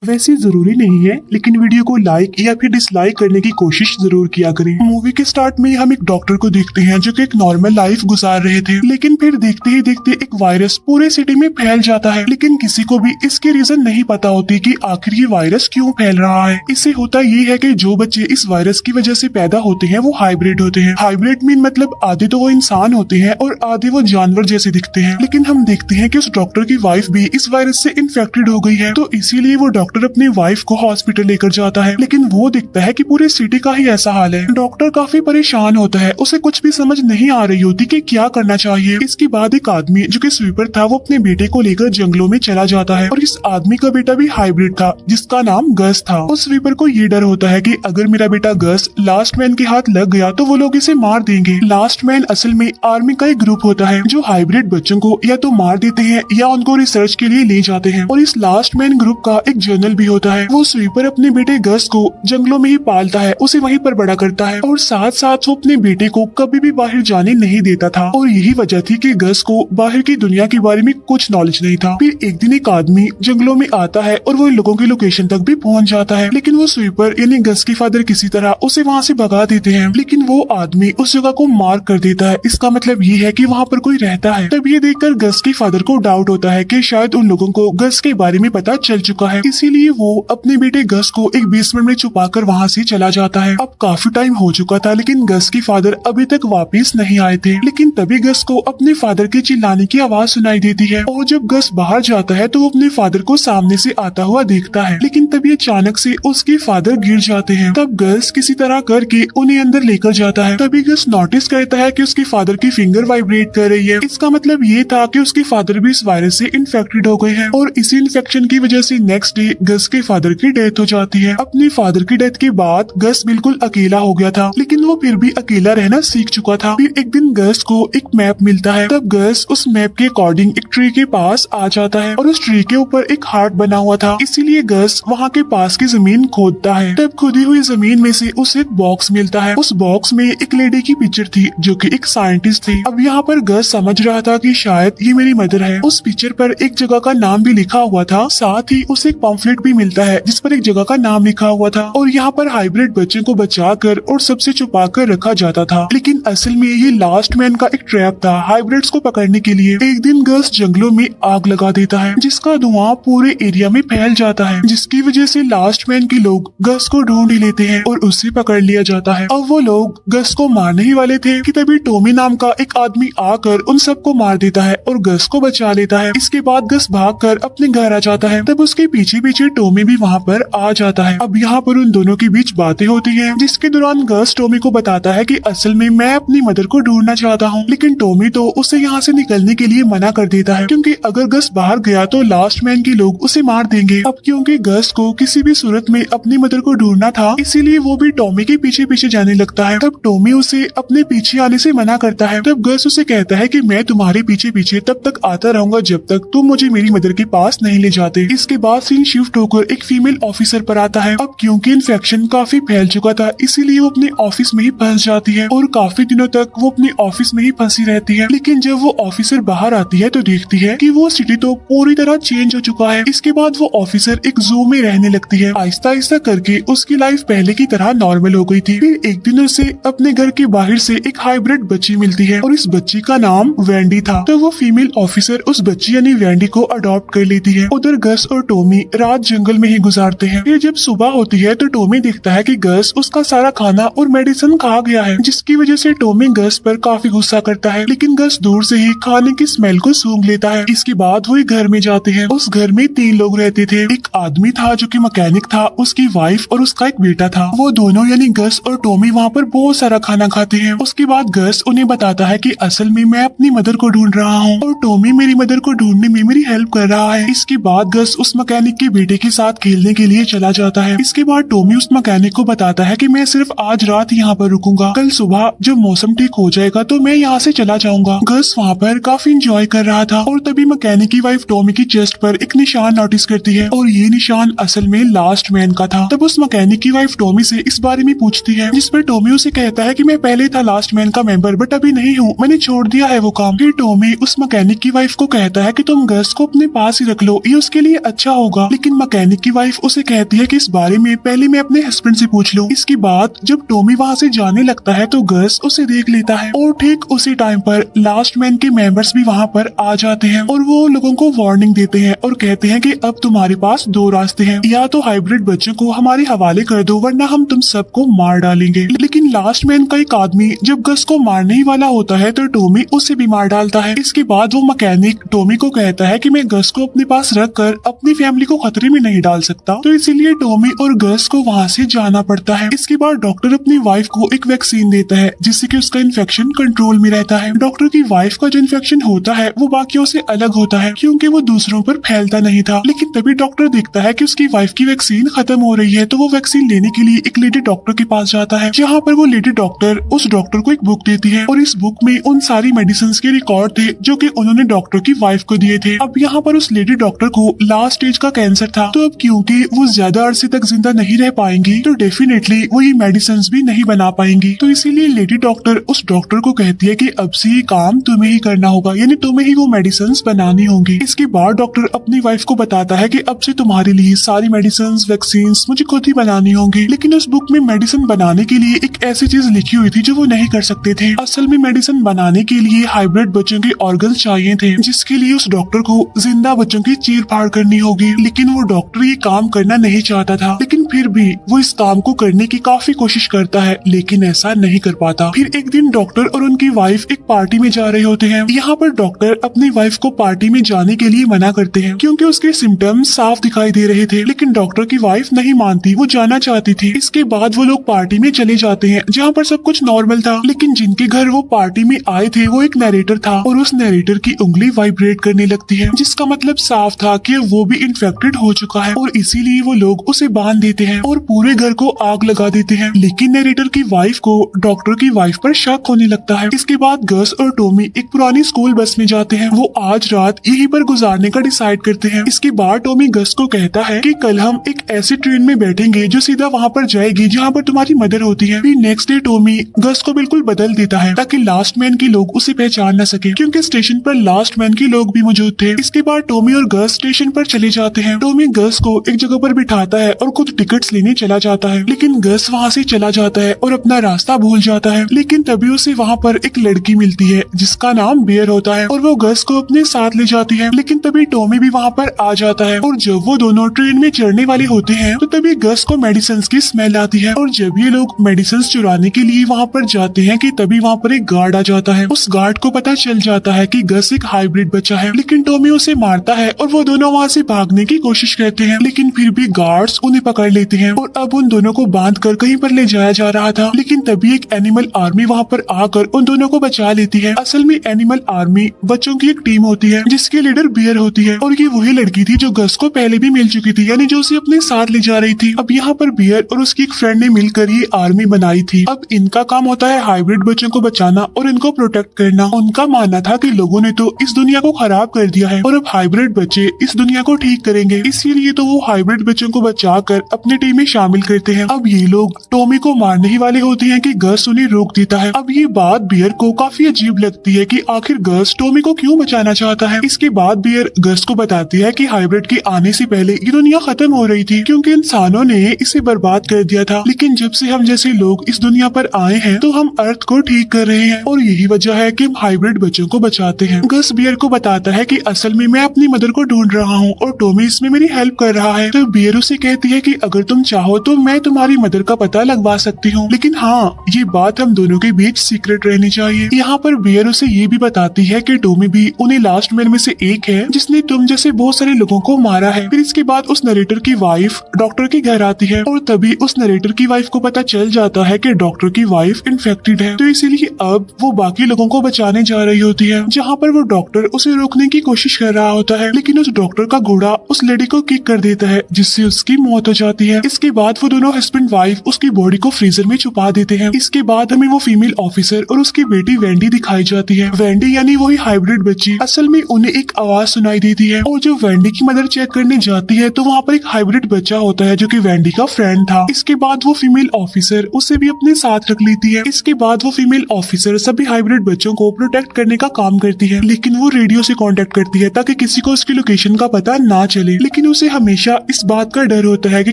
वैसे जरूरी नहीं है, लेकिन वीडियो को लाइक या फिर डिसलाइक करने की कोशिश जरूर किया करें। मूवी के स्टार्ट में हम एक डॉक्टर को देखते हैं जो कि एक नॉर्मल लाइफ गुजार रहे थे, लेकिन फिर देखते ही देखते एक वायरस पूरे सिटी में फैल जाता है। लेकिन किसी को भी इसके रीजन नहीं पता होती कि आखिर ये वायरस क्यों फैल रहा है। इससे होता ये है कि जो बच्चे इस वायरस की वजह से पैदा होते हैं वो हाइब्रिड होते हैं। हाइब्रिड मीन मतलब आधे तो वो इंसान होते हैं और आधे वो जानवर जैसे दिखते हैं। लेकिन हम देखते हैं कि उस डॉक्टर की वाइफ भी इस वायरस से इन्फेक्टेड हो गई है, तो इसीलिए वो डॉक्टर अपनी वाइफ को हॉस्पिटल लेकर जाता है। लेकिन वो दिखता है कि पूरे सिटी का ही ऐसा हाल है। डॉक्टर काफी परेशान होता है, उसे कुछ भी समझ नहीं आ रही होती कि क्या करना चाहिए। इसके बाद एक आदमी जो कि स्वीपर था वो अपने बेटे को लेकर जंगलों में चला जाता है और इस आदमी का बेटा भी हाइब्रिड था जिसका नाम गस था। उस स्वीपर को ये डर होता है कि अगर मेरा बेटा गस लास्ट मैन के हाथ लग गया तो वो लोग इसे मार देंगे। लास्ट मैन असल में आर्मी का एक ग्रुप होता है जो हाइब्रिड बच्चों को या तो मार देते हैं या उनको रिसर्च के लिए ले जाते हैं। और इस लास्ट मैन ग्रुप का एक जनरल भी होता है। वो स्वीपर अपने बेटे गस को जंगलों में ही पालता है, उसे वहीं पर बड़ा करता है और साथ साथ वो अपने बेटे को कभी भी बाहर जाने नहीं देता था। और यही वजह थी कि गस को बाहर की दुनिया के बारे में कुछ नॉलेज नहीं था। फिर एक दिन एक आदमी जंगलों में आता है और वो इन लोगों की लोकेशन तक भी पहुंच जाता है, लेकिन वो स्वीपर यानी गस के फादर किसी तरह उसे वहाँ से भगा देते हैं। लेकिन वो आदमी उस जगह को मार्क कर देता है। इसका मतलब ये है कि वहाँ पर कोई रहता है। तब ये देखकर गस के फादर को डाउट होता है कि शायद उन लोगों को गस के बारे में पता चल चुका है, इसीलिए वो अपने बेटे गस को एक बेसमेंट में छुपाकर वहाँ से चला जाता है। अब काफी टाइम हो चुका था, लेकिन गस के फादर अभी तक वापस नहीं आए थे। लेकिन तभी गस को अपने फादर के चिल्लाने की आवाज सुनाई देती है और जब गस बाहर जाता है तो वो अपने फादर को सामने से आता हुआ देखता है। लेकिन तभी अचानक से उसके फादर गिर जाते हैं। तब गस किसी तरह करके उन्हें अंदर लेकर जाता है। तभी गस नोटिस करता है कि उसके फादर की फिंगर वाइब्रेट कर रही है। इसका मतलब ये था कि उसके फादर भी इस वायरस से इन्फेक्टेड हो गए हैं और इसी इन्फेक्शन की वजह से नेक्स्ट डे गस के फादर की डेथ हो जाती है। अपने फादर की डेथ के बाद गस बिल्कुल अकेला हो गया था, लेकिन वो फिर भी अकेला रहना सीख चुका था। फिर एक दिन गस को एक मैप मिलता है। तब गस उस मैप के अकॉर्डिंग एक ट्री के पास आ जाता है और उस ट्री के ऊपर एक हार्ट बना हुआ था, इसीलिए गस वहाँ के पास की जमीन खोदता है। तब खुदी हुई जमीन में से उसे एक बॉक्स मिलता है। उस बॉक्स में एक लेडी की पिक्चर थी जो कि एक साइंटिस्ट थी। अब यहाँ पर गस समझ रहा था कि शायद ये मेरी मदर है। उस पिक्चर पर एक जगह का नाम भी लिखा हुआ था, साथ ही उसे एक पम्फलेट भी मिलता है जिस पर एक जगह का नाम लिखा हुआ था। और यहाँ पर हाइब्रिड बच्चों को बचाकर और सबसे छुपा कर रखा जाता था। लेकिन असल में ये लास्ट मैन का एक ट्रैप था हाइब्रिड्स को पकड़ने के लिए। एक दिन गस जंगलों में आग लगा देता है जिसका धुआं पूरे एरिया में फैल जाता है, जिसकी वजह से लास्ट मैन के लोग गस को ढूंढ ही लेते हैं और उसे पकड़ लिया जाता है। अब वो लोग गस को मारने ही वाले थे कि तभी टॉमी नाम का एक आदमी आकर उन सबको मार देता है और गस को बचा लेता है। इसके बाद गस भागकर अपने घर आ जाता है। तब उसके पीछे पीछे टॉमी भी वहाँ पर आ जाता है। अब यहाँ पर उन दोनों के बीच बातें होती हैं, जिसके दौरान गस टॉमी को बताता है कि असल में मैं अपनी मदर को ढूंढना चाहता हूँ। लेकिन टॉमी तो उसे यहाँ से निकलने के लिए मना कर देता है, क्योंकि अगर गस बाहर गया तो लास्ट मैन के लोग उसे मार देंगे। अब क्योंकि गस को किसी भी सूरत में अपनी मदर को ढूंढना था, इसीलिए वो भी टॉमी के पीछे पीछे जाने लगता है। तब टॉमी उसे अपने पीछे आने से मना करता है। तब गस उसे कहता है कि मैं तुम्हारे पीछे पीछे तब तक आता रहूंगा जब तक तुम मुझे मेरी मदर के पास नहीं ले जाते। इसके बाद सीन शिफ्ट होकर एक फीमेल ऑफिसर पर आता है। अब क्योंकि इन्फेक्शन काफी फैल चुका था, इसीलिए वो अपने ऑफिस में ही फंस जाती है और काफी दिनों तक वो अपने ऑफिस में ही फंसी रहती है। लेकिन जब वो ऑफिसर बाहर आती है तो देखती है कि वो सिटी तो पूरी तरह चेंज हो चुका है। इसके बाद वो ऑफिसर एक जू में रहने लगती है। आहिस्ता आहिस्ता करके उसकी लाइफ पहले की तरह नॉर्मल हो गई थी। फिर एक दिन उसे अपने घर के बाहर से एक हाइब्रिड बच्ची मिलती है और इस बच्ची का नाम वेंडी था। तो वो फीमेल ऑफिसर उस बच्ची यानी वेंडी को अडॉप्ट कर लेती है। उधर गस और टॉमी रात जंगल में ही गुजारते हैं। फिर जब सुबह होती है तो टॉमी देखता है कि गस उसका सारा खाना और मेडिसिन खा गया है, जिसकी वजह से टॉमी गस पर काफी गुस्सा करता है। लेकिन गस दूर से ही खाने की स्मेल को सूंघ लेता है। इसके बाद वो एक घर में जाते हैं। उस घर में 3 लोग रहते थे। एक आदमी था जो कि मैकेनिक था, उसकी वाइफ और उसका एक बेटा था। वो दोनों यानी गस और टॉमी वहाँ पर बहुत सारा खाना खाते हैं। उसके बाद गस उन्हें बताता है कि असल में मैं अपनी मदर को ढूंढ रहा हूँ और टॉमी मेरी मदर को ढूंढने में मेरी हेल्प कर रहा है। इसके बाद गस उस मैकेनिक के बेटे के साथ खेलने के लिए चला जाता है। इसके बाद टॉमी उस मैकेनिक को बताता है कि मैं सिर्फ आज रात यहाँ पर रुकूंगा, कल सुबह जब मौसम ठीक हो जाएगा तो मैं यहाँ से चला जाऊंगा। गस वहाँ पर काफी इंजॉय कर रहा था और तभी मैकेनिक की वाइफ टॉमी की चेस्ट पर एक निशान नोटिस करती है और ये निशान असल में लास्ट मैन का था। तब उस मैकेनिक की वाइफ टॉमी से इस बारे में पूछती है, जिस पर टॉमी उसे कहता है कि मैं पहले था लास्ट मैन का मेंबर, बट अभी नहीं हूँ, मैंने छोड़ दिया है वो काम। फिर टॉमी उस मैकेनिक की वाइफ को कहता है कि तुम गस को अपने पास ही रख लो, ये उसके लिए अच्छा होगा। लेकिन लेकिन मैकेनिक की वाइफ उसे कहती है कि इस बारे में पहले मैं अपने हस्बैंड से पूछ लूं। इसके बाद जब टॉमी वहाँ से जाने लगता है तो गस उसे देख लेता है और ठीक उसी टाइम पर लास्ट मैन के मेंबर्स भी वहाँ पर आ जाते हैं और वो लोगों को वार्निंग देते हैं और कहते हैं कि अब तुम्हारे पास दो रास्ते हैं, या तो हाइब्रिड बच्चों को हमारे हवाले कर दो वरना हम तुम सबको मार डालेंगे। लेकिन लास्ट मैन का एक आदमी जब गस को मारने ही वाला होता है तो टॉमी उसे भी मार डालता है। इसके बाद वो मैकेनिक टॉमी को कहता है कि मैं गस को अपने पास रख कर अपनी फैमिली को खतरे में नहीं डाल सकता, तो इसीलिए टॉमी और गस को वहाँ से जाना पड़ता है। इसके बाद डॉक्टर अपनी वाइफ को एक वैक्सीन देता है जिससे कि उसका इन्फेक्शन कंट्रोल में रहता है। डॉक्टर की वाइफ का जो इन्फेक्शन होता है वो बाकियों से अलग होता है क्योंकि वो दूसरों पर फैलता नहीं था। लेकिन तभी डॉक्टर देखता है कि उसकी वाइफ की वैक्सीन खत्म हो रही है, तो वो वैक्सीन लेने के लिए एक लेडी डॉक्टर के पास जाता है, जहाँ पर वो लेडी डॉक्टर उस डॉक्टर को एक बुक देती है और इस बुक में उन सारी मेडिसिन के रिकॉर्ड थे जो कि उन्होंने डॉक्टर की वाइफ को दिए थे। अब यहाँ पर उस लेडी डॉक्टर को लास्ट स्टेज का कैंसर था, तो अब क्योंकि वो ज्यादा अरसे तक जिंदा नहीं रह पाएंगी तो डेफिनेटली वो ये मेडिसिन भी नहीं बना पाएंगी। तो इसीलिए लेडी डॉक्टर उस डॉक्टर को कहती है कि अब से ये काम तुम्हें ही करना होगा, यानी तुम्हें ही वो मेडिसिन बनानी होंगी। इसके बाद डॉक्टर अपनी वाइफ को बताता है कि अब से तुम्हारे लिए सारी मेडिसिन वैक्सीन मुझे खुद ही बनानी होंगी। लेकिन उस बुक में मेडिसिन बनाने के लिए एक ऐसी चीज लिखी हुई थी जो वो नहीं कर सकते थे। असल में मेडिसिन बनाने के लिए हाइब्रिड बच्चों के ऑर्गन चाहिए थे, जिसके लिए उस डॉक्टर को जिंदा बच्चों की चीर फाड़ करनी होगी। लेकिन वो डॉक्टर ये काम करना नहीं चाहता था, लेकिन फिर भी वो इस काम को करने की काफी कोशिश करता है, लेकिन ऐसा नहीं कर पाता। फिर एक दिन डॉक्टर और उनकी वाइफ एक पार्टी में जा रहे होते हैं। यहाँ पर डॉक्टर अपनी वाइफ को पार्टी में जाने के लिए मना करते हैं क्योंकि उसके सिम्टम्स साफ दिखाई दे रहे थे, लेकिन डॉक्टर की वाइफ नहीं मानती, वो जाना चाहती थी। इसके बाद वो लोग पार्टी में चले जाते हैं जहाँ पर सब कुछ नॉर्मल था, लेकिन जिनके घर वो पार्टी में आए थे वो एक नरेटर था और उस नरेटर की उंगली वाइब्रेट करने लगती है, जिसका मतलब साफ था कि वो भी इन्फेक्टेड हो चुका है और इसीलिए वो लोग उसे बांध देते हैं और पूरे घर को आग लगा देते हैं। लेकिन नरेटर की वाइफ को डॉक्टर की वाइफ पर शक होने लगता है। इसके बाद गस और टॉमी एक पुरानी स्कूल बस में जाते हैं। वो आज रात यहीं पर गुजारने का डिसाइड करते हैं। इसके बाद टॉमी गस को कहता है कि कल हम एक ऐसी ट्रेन में बैठेंगे जो सीधा वहाँ पर जाएगी जहाँ पर तुम्हारी मदर होती है। फिर नेक्स्ट डे टॉमी गस को बिल्कुल बदल देता है ताकि लास्ट मैन के लोग उसे पहचान न सके, क्योंकि स्टेशन पर लास्ट मैन के लोग भी मौजूद थे। इसके बाद टॉमी और गस स्टेशन पर चले जाते हैं। टॉमी गस को एक जगह पर बिठाता है और खुद टिकट्स लेने चला जाता है, लेकिन गस वहाँ से चला जाता है और अपना रास्ता भूल जाता है। लेकिन तभी उसे वहाँ पर एक लड़की मिलती है जिसका नाम बियर होता है और वो गस को अपने साथ ले जाती है। लेकिन तभी टॉमी भी वहाँ पर आ जाता है और जब वो दोनों ट्रेन में चढ़ने वाले होते हैं तो तभी गस को मेडिसिन की स्मेल आती है और जब ये लोग मेडिसिन चुराने के लिए वहाँ पर जाते हैं कि तभी वहाँ पर एक गार्ड आ जाता है। उस गार्ड को पता चल जाता है कि गस एक हाइब्रिड बच्चा है, लेकिन टॉमी उसे मारता है और वो दोनों वहाँ से भागने की कोशिश करते हैं, लेकिन फिर भी गार्ड्स उन्हें पकड़ लेते हैं और अब उन दोनों को बांध कर कहीं पर ले जाया जा रहा था। लेकिन तभी एक एनिमल आर्मी वहाँ पर आकर उन दोनों को बचा लेती है। असल में एनिमल आर्मी बच्चों की एक टीम होती है जिसकी लीडर बियर होती है और ये वही लड़की थी जो गस को पहले भी मिल चुकी थी, यानी जो उसे अपने साथ ले जा रही थी। अब यहाँ पर बियर और उसकी एक फ्रेंड ने मिलकर ये आर्मी बनाई थी। अब इनका काम होता है हाइब्रिड बच्चों को बचाना और इनको प्रोटेक्ट करना। उनका मानना था कि लोगों ने तो इस दुनिया को खराब कर दिया है और अब हाइब्रिड बच्चे इस दुनिया को ठीक करेंगे, इसीलिए तो वो हाइब्रिड बच्चों को बचाकर अपनी टीम में शामिल करते हैं। अब ये लोग टॉमी को मारने ही वाले होते हैं कि गस उन्हें रोक देता है। अब ये बात बियर को काफी अजीब लगती है कि आखिर गस टॉमी को क्यों बचाना चाहता है। इसके बाद बियर गस को बताती है कि हाइब्रिड के आने से पहले ये दुनिया खत्म हो रही थी क्योंकि इंसानों ने इसे बर्बाद कर दिया था, लेकिन जब से हम जैसे लोग इस दुनिया पर आए हैं तो हम अर्थ को ठीक कर रहे हैं और यही वजह है कि हम हाइब्रिड बच्चों को बचाते हैं। गस बियर को बताता है कि असल में मैं अपनी मदर को ढूंढ रहा हूँ और टॉमी इसमें मेरी हेल्प कर रहा है। तो बियर उसे कहती है कि अगर तुम चाहो तो मैं तुम्हारी मदर का पता लगवा सकती हूँ, लेकिन हाँ ये बात हम दोनों के बीच सीक्रेट रहनी चाहिए। यहाँ पर बियर उसे ये भी बताती है कि टॉमी भी उन्हें लास्ट मैन में से एक है जिसने तुम जैसे बहुत सारे लोगों को मारा है। फिर इसके बाद उस नरेटर की वाइफ डॉक्टर के घर आती है और तभी उस नरेटर की वाइफ को पता चल जाता है कि डॉक्टर की वाइफ इन्फेक्टेड है, तो इसीलिए अब वो बाकी लोगों को बचाने जा रही होती है। जहाँ पर वो डॉक्टर उसे रोकने की कोशिश कर रहा होता है, लेकिन उस डॉक्टर का घोड़ा उस लेडी को किक कर देता है जिससे उसकी मौत हो जाती है। इसके बाद वो दोनों हस्बैंड वाइफ उसकी बॉडी को फ्रीजर में छुपा देते हैं। इसके बाद हमें वो फीमेल ऑफिसर और उसकी बेटी वेंडी दिखाई जाती है। वेंडी यानी वही हाइब्रिड बच्ची, असल में उन्हें एक आवाज सुनाई देती है और जब वेंडी की मदर चेक करने जाती है तो वहाँ पर एक हाइब्रिड बच्चा होता है जो कि वेंडी का फ्रेंड था। इसके बाद वो फीमेल ऑफिसर उसे भी अपने साथ रख लेती है। इसके बाद वो फीमेल ऑफिसर सभी हाइब्रिड बच्चों को प्रोटेक्ट करने का काम करती है, लेकिन वो रेडियो से कांटेक्ट करती है ताकि किसी को उसकी लोकेशन का पता ना चले। लेकिन उसे हमेशा इस बात का डर होता है कि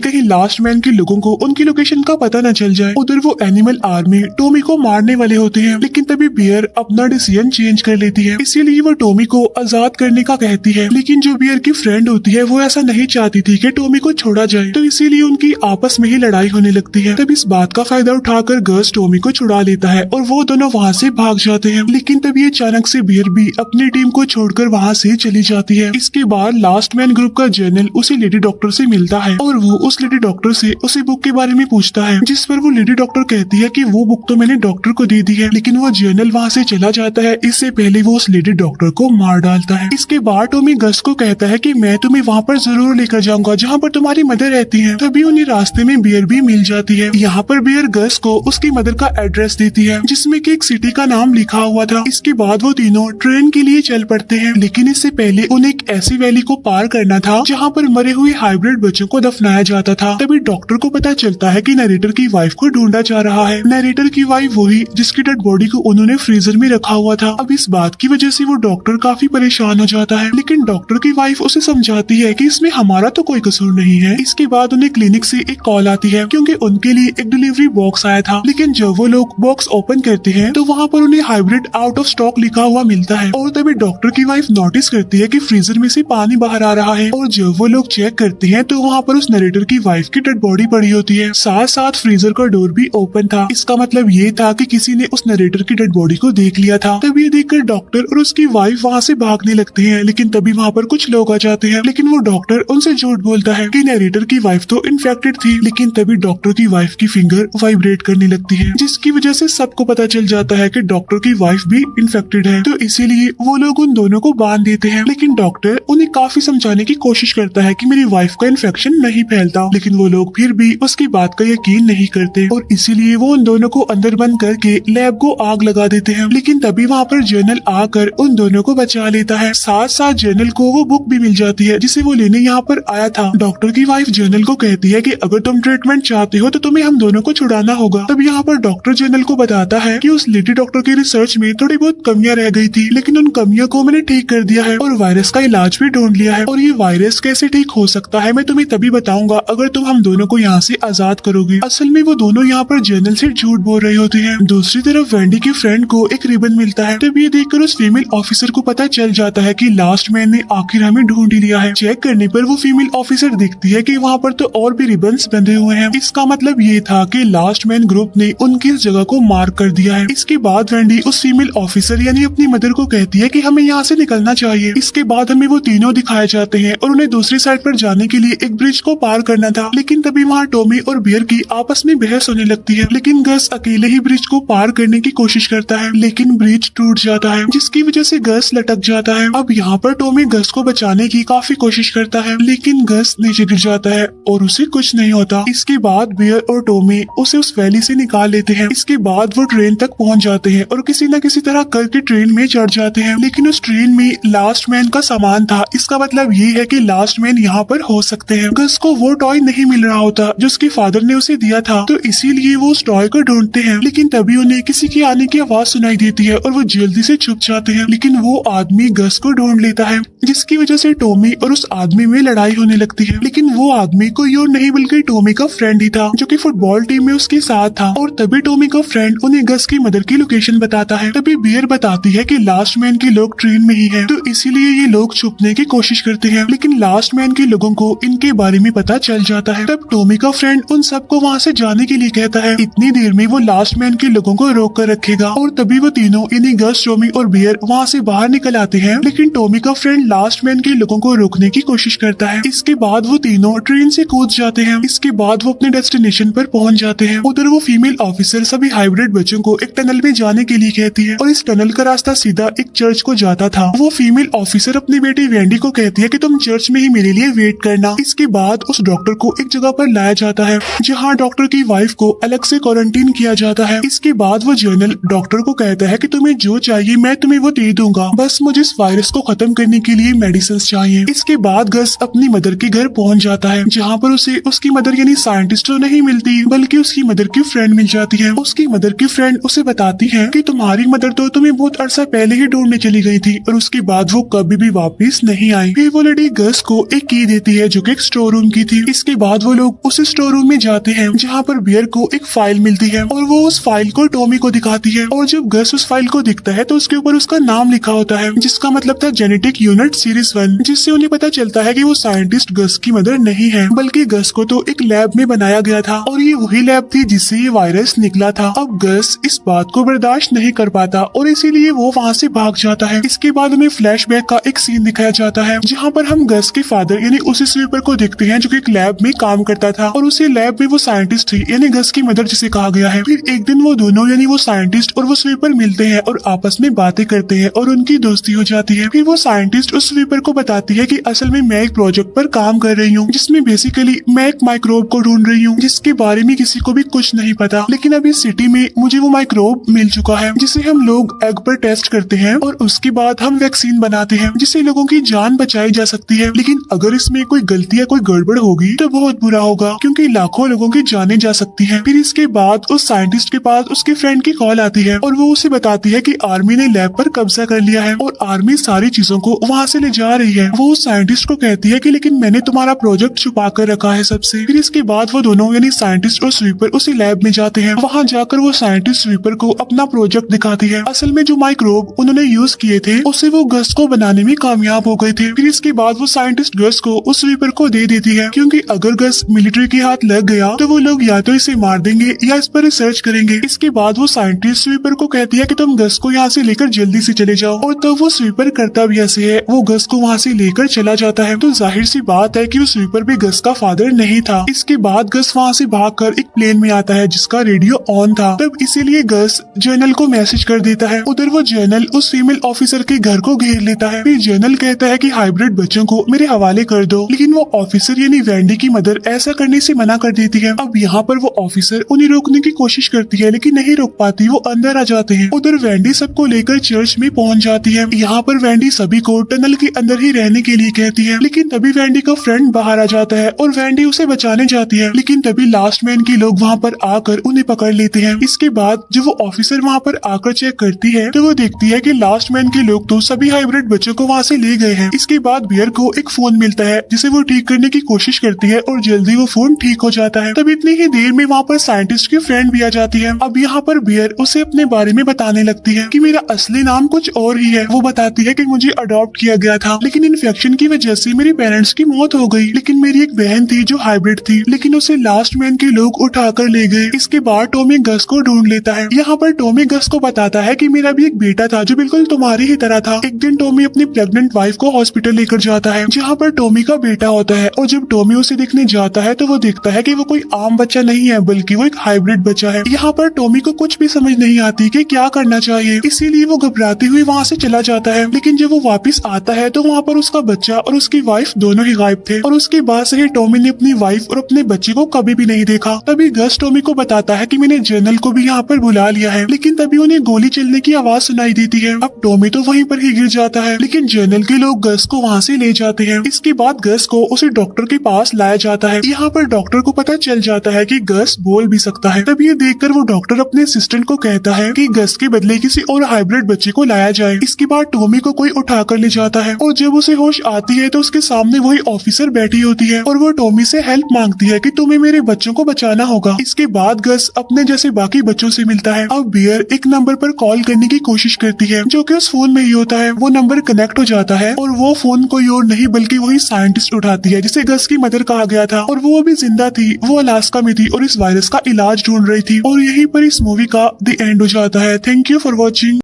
कहीं लास्ट मैन के लोगों को उनकी लोकेशन का पता न चल जाए। उधर वो एनिमल आर्मी टॉमी को मारने वाले होते हैं, लेकिन तभी बियर अपना डिसीजन चेंज कर लेती है। इसीलिए वो टॉमी को आजाद करने का कहती है, लेकिन जो बियर की फ्रेंड होती है वो ऐसा नहीं चाहती थी कि टॉमी को छोड़ा जाए, तो इसीलिए उनकी आपस में ही लड़ाई होने लगती है। तब इस बात का फायदा उठाकर गस टॉमी को छुड़ा लेता है और वो दोनों वहाँ से भाग जाते हैं। लेकिन तभी अचानक से बियर भी अपनी टीम को छोड़कर वहाँ से चली जाती है। इसके बाद लास्ट मैन ग्रुप का जर्नल उसे लेडी डॉक्टर से मिलता है और वो उस लेडी डॉक्टर से उसी बुक के बारे में पूछता है, जिस पर वो लेडी डॉक्टर कहती है कि वो बुक तो मैंने डॉक्टर को दे दी है, लेकिन वो जर्नल वहाँ से चला जाता है इससे पहले वो उस लेडी डॉक्टर को मार डालता है। इसके बाद टॉमी गस को कहता है कि मैं तुम्हें वहाँ पर जरूर लेकर जाऊंगा जहाँ पर तुम्हारी मदर रहती है। तभी उन्हें रास्ते में बियर भी मिल जाती है। यहाँ पर बियर गस को उसकी मदर का एड्रेस देती है जिसमें कि एक सिटी का नाम लिखा हुआ था। इसके बाद वो तीनों ट्रेन के लिए चल पड़ते हैं, लेकिन इससे पहले उन्हें एक ऐसी वैली को पार करना था जहाँ पर मरे हुए हाइब्रिड बच्चों को दफनाया जाता था। तभी डॉक्टर को पता चलता है कि नरेटर की वाइफ को ढूंढा जा रहा है। नरेटर की वाइफ वही जिसकी डेड बॉडी को उन्होंने फ्रीजर में रखा हुआ था। अब इस बात की वजह से वो डॉक्टर काफी परेशान हो जाता है, लेकिन डॉक्टर की वाइफ उसे समझाती है कि इसमें हमारा तो कोई कसूर नहीं है। इसके बाद उन्हें क्लिनिक से एक कॉल आती है क्योंकि उनके लिए एक डिलीवरी बॉक्स आया था, लेकिन जब वो लोग बॉक्स ओपन करते हैं तो वहाँ पर उन्हें हाइब्रिड आउट ऑफ स्टॉक लिखा हुआ मिलता है। और तभी डॉक्टर की वाइफ नोटिस करती है कि फ्रीजर में से पानी बाहर आ रहा है और जब वो लोग चेक करते हैं तो वहाँ पर उस नरेटर की वाइफ की डेड बॉडी पड़ी होती है। साथ साथ फ्रीजर का डोर भी ओपन था। इसका मतलब ये था कि किसी ने उस नरेटर की डेड बॉडी को देख लिया था। तभी ये देखकर डॉक्टर और उसकी वाइफ वहाँ से भागने लगते हैं, लेकिन तभी वहाँ पर कुछ लोग आ जाते हैं, लेकिन वो डॉक्टर उनसे झूठ बोलता है कि नरेटर की वाइफ तो इन्फेक्टेड थी। लेकिन तभी डॉक्टर की वाइफ की फिंगर वाइब्रेट करने लगती है, जिसकी वजह से सबको पता चल जाता है कि डॉक्टर की वाइफ भी इन्फेक्टेड है। तो इसीलिए वो लोग उन दोनों को बांध देते हैं, लेकिन डॉक्टर उन्हें काफी समझाने की कोशिश करता है कि मेरी वाइफ का इन्फेक्शन नहीं फैलता, लेकिन वो लोग फिर भी उसकी बात का यकीन नहीं करते और इसीलिए वो उन दोनों को अंदर बंद करके लैब को आग लगा देते हैं। लेकिन तभी वहाँ पर जर्नल आकर उन दोनों को बचा लेता है। साथ साथ जर्नल को वो बुक भी मिल जाती है जिसे वो लेने यहाँ पर आया था। डॉक्टर की वाइफ जर्नल को कहती है कि अगर तुम ट्रीटमेंट चाहते हो तो तुम्हें हम दोनों को छुड़ाना होगा। तब यहाँ पर डॉक्टर जर्नल को बताता है कि उस लेडी डॉक्टर की रिसर्च में थोड़ी बहुत कमियां रह गई थी, लेकिन उन कमियों को मैंने ठीक कर दिया है और वायरस का इलाज भी ढूंढ लिया है। और ये वायरस कैसे ठीक हो सकता है मैं तुम्हें तभी बताऊंगा अगर तुम हम दोनों को यहाँ से आजाद करोगे। असल में वो दोनों यहाँ पर जर्नल से झूठ बोल रहे होते हैं। दूसरी तरफ वेंडी की फ्रेंड को एक रिबन मिलता है। तब ये देखकर उस फीमेल ऑफिसर को पता चल जाता है कि लास्ट मैन ने आखिर हमें ढूंढ ही लिया है। चेक करने पर वो फीमेल ऑफिसर दिखती है कि वहाँ पर तो और भी रिबन्स बंधे हुए हैं। इसका मतलब ये था कि लास्ट मैन ग्रुप ने उनकी इस जगह को मार्क कर दिया है। इसके बाद वेंडी उस फीमेल ऑफिसर यानी अपनी मदर को कहती है कि हमें यहाँ से निकलना चाहिए। इसके बाद हमें वो तीनों दिखाए जाते हैं और उन्हें दूसरी साइड पर जाने के लिए एक ब्रिज को पार करना था, लेकिन तभी वहाँ टॉमी और बियर की आपस में बहस होने लगती है। लेकिन गस अकेले ही ब्रिज को पार करने की कोशिश करता है, लेकिन ब्रिज टूट जाता है जिसकी वजह से गस लटक जाता है। अब यहाँ पर टॉमी गस को बचाने की काफी कोशिश करता है, लेकिन गस नीचे गिर जाता है और उसे कुछ नहीं होता। इसके बाद बियर और टॉमी उसे उस वैली से निकाल लेते हैं। इसके बाद वो ट्रेन तक पहुँच जाते हैं और किसी न किसी तरह करके ट्रेन में चढ़ जाते हैं, लेकिन उस ट्रेन में लास्ट मैन का सामान था। इसका मतलब ये है कि लास्ट मैन यहाँ पर हो सकते हैं। गस को वो टॉय नहीं मिल रहा होता जो उसके फादर ने उसे दिया था, तो इसीलिए वो उस टॉय को ढूंढते हैं, लेकिन तभी उन्हें किसी के आने की आवाज सुनाई देती है और वो जल्दी से छुप जाते हैं। लेकिन वो आदमी गस को ढूंढ लेता है, जिसकी वजह से टॉमी और उस आदमी में लड़ाई होने लगती है। लेकिन वो आदमी कोई और नहीं बल्कि टॉमी का फ्रेंड ही था जो कि फुटबॉल टीम में उसके साथ था। और तभी टॉमी का फ्रेंड उन्हें गस की मदर की लोकेशन बताता है। तभी बियर बताती है कि लास्ट मैन के लोग ट्रेन में ही हैं, तो इसीलिए ये लोग छुपने की कोशिश करते हैं, लेकिन लास्ट मैन के लोगों को इनके बारे में पता चल जाता है। तब टॉमी का फ्रेंड उन सबको वहाँ से जाने के लिए कहता है। इतनी देर में वो लास्ट मैन के लोगों को रोक कर रखेगा और तभी वो तीनों यानी गस, टॉमी और बियर वहाँ से बाहर निकल आते हैं, लेकिन टॉमी का फ्रेंड लास्ट मैन के लोगों को रोकने की कोशिश करता है। इसके बाद वो तीनों ट्रेन से कूद जाते हैं। इसके बाद वो अपने डेस्टिनेशन पर पहुँच जाते हैं। उधर वो फीमेल ऑफिसर सभी हाइब्रिड बच्चों को एक टनल में जाने के लिए कहती है और इस टनल का रास्ता सीधा एक चर्च को जाता था। वो फीमेल ऑफिसर अपनी बेटी वेंडी को कहती है कि तुम चर्च में ही मेरे लिए वेट करना। इसके बाद उस डॉक्टर को एक जगह पर लाया जाता है जहाँ डॉक्टर की वाइफ को अलग से क्वारंटीन किया जाता है। इसके बाद वो जर्नल डॉक्टर को कहता है कि तुम्हें जो चाहिए मैं तुम्हें वो दे दूंगा, बस मुझे इस वायरस को खत्म करने के लिए मेडिसिन चाहिए। इसके बाद गस अपनी मदर के घर पहुंच जाता है जहाँ पर उसे उसकी मदर यानी साइंटिस्ट तो नहीं मिलती बल्कि उसकी मदर की फ्रेंड मिल जाती है। उसकी मदर की फ्रेंड उसे बताती है कि तुम्हारी मदर तो तुम्हें बहुत अरसा पहले ही ढूंढने चली गई थी और उसके बाद वो कभी भी वापस नहीं आई। फिर वो लेडी गस को एक की देती है जो कि एक स्टोर रूम की थी। इसके बाद वो लोग उस स्टोर रूम में जाते हैं जहाँ पर बियर को एक फाइल मिलती है और वो उस फाइल को टॉमी को दिखाती है और जब गस उस फाइल को दिखता है तो उसके ऊपर उसका नाम लिखा होता है जिसका मतलब था जेनेटिक यूनिट सीरीज 1, जिससे उन्हें पता चलता है कि वो साइंटिस्ट गस की मदर नहीं है बल्कि गस को तो एक लैब में बनाया गया था और ये वही लैब थी जिससे ये वायरस निकला था। अब गस इस बात को बर्दाश्त नहीं कर पाता और इसीलिए वो वहाँ से भाग जाता है। इसके बाद हमें फ्लैशबैक का एक सीन दिखाया जाता है जहाँ पर हम गस के फादर यानी उस स्वीपर को देखते हैं जो कि एक लैब में काम करता था और उसी लैब में वो साइंटिस्ट थी यानी गस की मदर जिसे कहा गया है। फिर एक दिन वो दोनों यानी वो साइंटिस्ट और वो स्वीपर मिलते हैं और आपस में बातें करते हैं और उनकी दोस्ती हो जाती है। फिर वो साइंटिस्ट उस स्वीपर को बताती है कि असल में मैं एक प्रोजेक्ट पर काम कर रही हूँ जिसमें बेसिकली मैं एक माइक्रोब को ढूंढ रही हूँ जिसके बारे में किसी को भी कुछ नहीं पता, लेकिन अभी सिटी में मुझे वो माइक्रोब मिल चुका है जिसे हम लोग एग पर टेस्ट करते हैं और उसके बाद हम वैक्सीन बनाते हैं जिससे लोगों की जान बचाई जा सकती है। लेकिन अगर इसमें कोई गलती या कोई गड़बड़ होगी तो बहुत बुरा होगा क्योंकि लाखों लोगों की जानें जा सकती हैं। फिर इसके बाद उस साइंटिस्ट के पास उसके फ्रेंड की कॉल आती है और वो उसे बताती है कि आर्मी ने लैब पर कब्जा कर लिया है और आर्मी सारी चीजों को वहाँ से ले जा रही है। वो उस साइंटिस्ट को कहती है कि लेकिन मैंने तुम्हारा प्रोजेक्ट छुपा कर रखा है सबसे। फिर इसके बाद वो दोनों यानी साइंटिस्ट और स्वीपर उसी लैब में जाते हैं। वहाँ जाकर वो साइंटिस्ट स्वीपर को अपना प्रोजेक्ट दिखाती है। असल में जो माइक्रोब उन्होंने यूज किए थे उससे वो गस को बनाने में कामयाब हो गए थे। फिर इसके बाद वो साइंटिस्ट गस को उस स्वीपर को दे देती है क्योंकि अगर गस मिलिट्री के हाथ लग गया तो वो लोग या तो इसे मार देंगे या इस पर रिसर्च करेंगे। इसके बाद वो साइंटिस्ट स्वीपर को कहती है कि तुम गस को यहाँ से लेकर जल्दी से चले जाओ और तब वो स्वीपर करता भी ऐसे है, वो गस को वहाँ से लेकर चला जाता है। तो जाहिर सी बात है कि वो स्वीपर भी गस का फादर नहीं था। इसके बाद गस वहाँ से भागकर एक प्लेन में आता है जिसका रेडियो ऑन था, तब इसीलिए गस जर्नल को मैसेज कर देता है। उधर वो जर्नल उस फीमेल ऑफिसर के घर को घेर लेता है। फिर जर्नल कहता है कि हाइब्रिड बच्चों को मेरे हवाले कर दो, लेकिन वो ऑफिसर यानी वैंडी की मदर ऐसा करने से मना कर देती है। अब यहाँ पर वो ऑफिसर उन्हें रोकने की कोशिश करती है लेकिन नहीं रोक पाती, वो अंदर आ जाते हैं। उधर वैंडी सबको लेकर चर्च में पहुंच जाती है। यहाँ पर वैंडी सभी को टनल के अंदर ही रहने के लिए कहती है, लेकिन तभी वैंडी का फ्रेंड बाहर आ जाता है और वैंडी उसे बचाने जाती है, लेकिन तभी लास्ट मैन के लोग वहाँ पर आकर उन्हें पकड़ लेते हैं। इसके बाद जब वो ऑफिसर वहाँ पर आकर चेक करती है तो वो देखती है कि लास्ट मैन के लोग तो सभी हाइब्रिड बच्चों को वहाँ से ले गए हैं। इसके बाद बियर को एक फोन मिलता है जिसे वो ठीक करने की कोशिश करती है और जल्दी वो फोन ठीक हो जाता है। तब इतनी ही देर में वहाँ पर साइंटिस्ट की फ्रेंड भी आ जाती है। अब यहाँ पर बियर उसे अपने बारे में बताने लगती है कि मेरा असली नाम कुछ और ही है। वो बताती है कि मुझे अडॉप्ट किया गया था लेकिन इन्फेक्शन की वजह से मेरे पेरेंट्स की मौत हो गई, लेकिन मेरी एक बहन थी जो हाइब्रिड थी लेकिन उसे लास्ट मैन के लोग उठा कर ले गए। इसके बाद टॉमी गस को ढूंढ लेता है। यहाँ पर टॉमी गस को बताता है कि मेरा भी एक बेटा था जो बिल्कुल तुम्हारी ही तरह था। एक दिन टॉमी अपनी प्रेग्नेंट वाइफ को हॉस्पिटल लेकर जाता है जहाँ पर टॉमी का बेटा होता है और जब टॉमी उसे देखने जाता है तो वो देखता है कि वो कोई आम बच्चा नहीं है बल्कि वो एक हाइब्रिड बच्चा है। यहाँ पर टॉमी को कुछ भी समझ नहीं आती कि क्या करना चाहिए, इसीलिए वो घबराते हुए वहाँ से चला जाता है। लेकिन जब वो वापस आता है तो वहाँ पर उसका बच्चा और उसकी वाइफ दोनों ही गायब थे और उसके बाद से ही टॉमी ने अपनी वाइफ और अपने बच्चे को कभी भी नहीं देखा। तभी गस टॉमी को बताता है कि मैंने जर्नल को भी यहाँ पर बुला लिया है, लेकिन तभी उन्हें गोली चलने की आवाज सुनाई देती है। अब टॉमी तो वहीं पर ही गिर जाता है लेकिन जर्नल के लोग गस को वहाँ से ले जाते हैं। इसके बाद गस को उसे डॉक्टर के पास लाया जाता है। यहाँ पर डॉक्टर को पता चल जाता है कि गस बोल भी सकता है। तब ये देखकर वो डॉक्टर अपने असिस्टेंट को कहता है कि गस के बदले किसी और हाइब्रिड बच्चे को लाया जाए। इसके बाद टॉमी को कोई उठाकर ले जाता है और जब उसे होश आती है तो उसके सामने वही ऑफिसर बैठी होती है और वो टॉमी से हेल्प मांगती है कि तुम्हें मेरे बच्चों को बचाना होगा। इसके बाद गस अपने जैसे बाकी बच्चों से मिलता है। अब बियर एक नंबर पर कॉल करने की कोशिश करती है जो कि उस फोन में ही होता है। वो नंबर कनेक्ट हो जाता है और वो फोन कोई और नहीं बल्कि वही साइंटिस्ट उठाती है जिसे गस की मदर कहा गया था और वो अभी जिंदा थी। वो अलास्का में थी और इस वायरस का इलाज ढूंढ रही थी और यहीं पर इस मूवी का द एंड हो जाता है। Thank you for watching.